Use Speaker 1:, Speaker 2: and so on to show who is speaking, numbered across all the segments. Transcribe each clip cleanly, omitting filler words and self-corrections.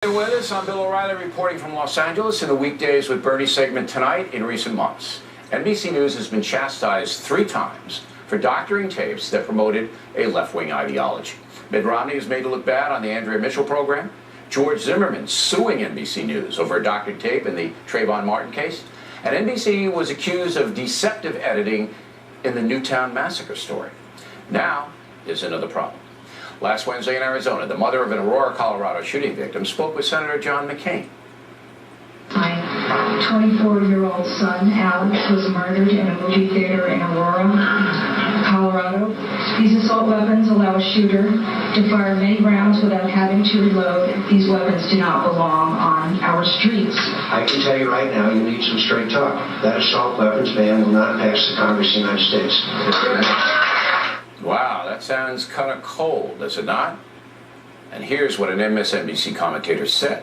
Speaker 1: With us, I'm Bill O'Reilly reporting from Los Angeles in the Weekdays with Bernie segment tonight. In recent months, NBC News has been chastised 3 times for doctoring tapes that promoted a left-wing ideology. Mitt Romney is made to look bad on the Andrea Mitchell program. George Zimmerman suing NBC News over a doctored tape in the Trayvon Martin case. And NBC was accused of deceptive editing in the Newtown massacre story. Now, there's another problem. Last Wednesday in Arizona, the mother of an Aurora, Colorado shooting victim spoke with Senator John McCain.
Speaker 2: My 24-year-old son, Alex, was murdered in a movie theater in Aurora, Colorado. These assault weapons allow a shooter to fire many rounds without having to reload. These weapons do not belong on our streets.
Speaker 3: I can tell you right now, you need some straight talk. That assault weapons ban will not pass the Congress of the United States.
Speaker 1: Wow, that sounds kind of cold, does it not? And here's what an MSNBC commentator said.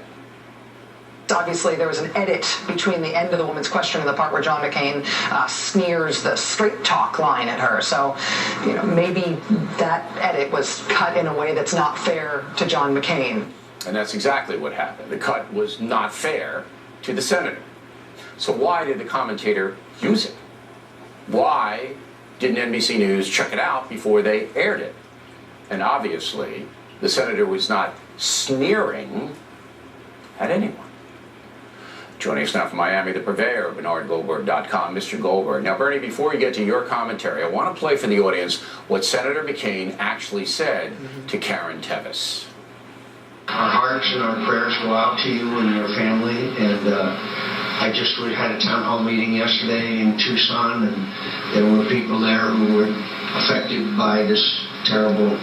Speaker 4: Obviously, there was an edit between the end of the woman's question and the part where John McCain sneers the straight talk line at her. So, maybe that edit was cut in a way that's not fair to John McCain.
Speaker 1: And that's exactly what happened. The cut was not fair to the senator. So why did the commentator use it? Why didn't NBC News check it out before they aired it? And obviously, the senator was not sneering at anyone. Joining us now from Miami, the purveyor of BernardGoldberg.com, Mr. Goldberg. Now, Bernie, before you get to your commentary, I want to play for the audience what Senator McCain actually said to Karen Tevis.
Speaker 3: Our hearts and our prayers go out to you and your family, and I just had a town hall meeting yesterday in Tucson, and there were people there who were affected by this terrible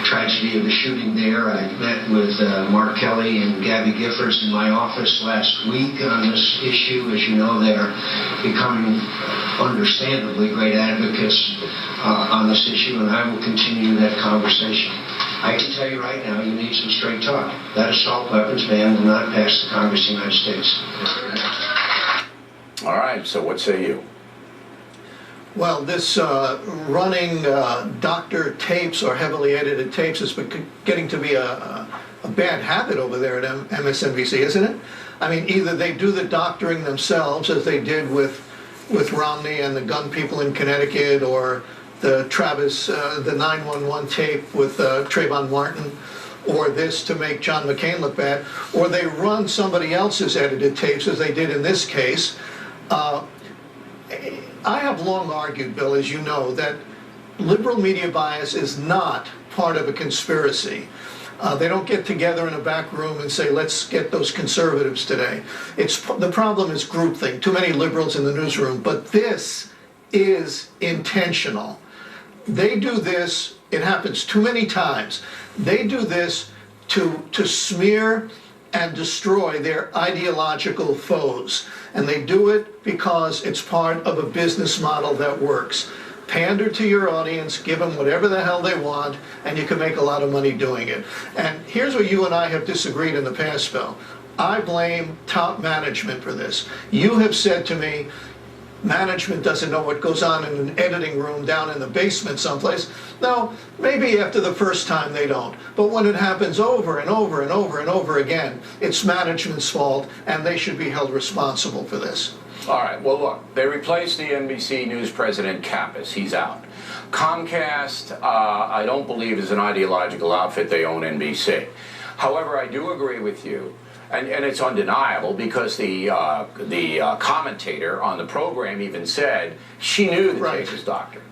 Speaker 3: tragedy of the shooting there. I met with Mark Kelly and Gabby Giffords in my office last week on this issue. As you know, they're becoming understandably great advocates on this issue, and I will continue that conversation. I can tell you right now, you need some straight talk. That assault weapons ban will not pass the Congress of the United States.
Speaker 1: All right, so what say you?
Speaker 5: Well, this running doctor tapes or heavily edited tapes is getting to be a bad habit over there at MSNBC, isn't it? I mean, either they do the doctoring themselves, as they did with Romney and the gun people in Connecticut, or the Travis, the 911 tape with Trayvon Martin, or this to make John McCain look bad, or they run somebody else's edited tapes, as they did in this case. I have long argued, Bill, as you know, that liberal media bias is not part of a conspiracy. They don't get together in a back room and say, let's get those conservatives today. The problem is groupthink, too many liberals in the newsroom, but this is intentional. They do this, it happens too many times. They do this to smear and destroy their ideological foes. And they do it because it's part of a business model that works. Pander to your audience, give them whatever the hell they want, and you can make a lot of money doing it. And here's where you and I have disagreed in the past, Phil. I blame top management for this. You have said to me, management doesn't know what goes on in an editing room down in the basement someplace. No, maybe after the first time they don't. But when it happens over and over and over and over again, it's management's fault, and they should be held responsible for this.
Speaker 1: All right, well, look, they replaced the NBC News president, Kappas. He's out. Comcast, I don't believe, is an ideological outfit. They own NBC. However, I do agree with you. And it's undeniable, because the commentator on the program even said she knew the tape was doctored.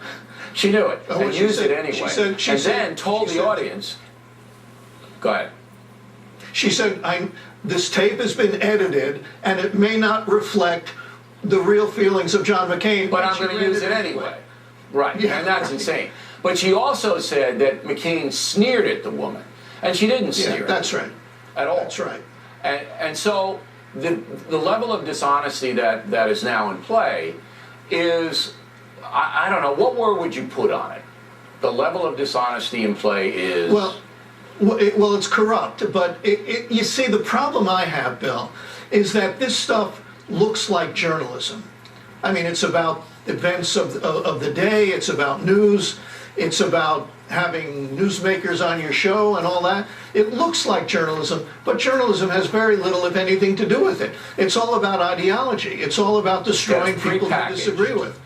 Speaker 1: She knew it and used it anyway. And then told the audience, go ahead.
Speaker 5: She said, this tape has been edited and it may not reflect the real feelings of John McCain.
Speaker 1: But I'm going to use it anyway. Right, yeah, and that's insane. But she also said that McCain sneered at the woman. And she didn't sneer
Speaker 5: that's right.
Speaker 1: At all.
Speaker 5: That's right.
Speaker 1: And so the level of dishonesty that is now in play is, I don't know, what word would you put on it? The level of dishonesty in play is...
Speaker 5: Well, it's corrupt, but you see, the problem I have, Bill, is that this stuff looks like journalism. I mean, it's about events of the day, it's about news, it's about having newsmakers on your show and all that. It looks like journalism, but journalism has very little, if anything, to do with it. It's all about ideology. It's all about destroying
Speaker 1: Yes,
Speaker 5: people you
Speaker 1: prepackaged.
Speaker 5: disagree with.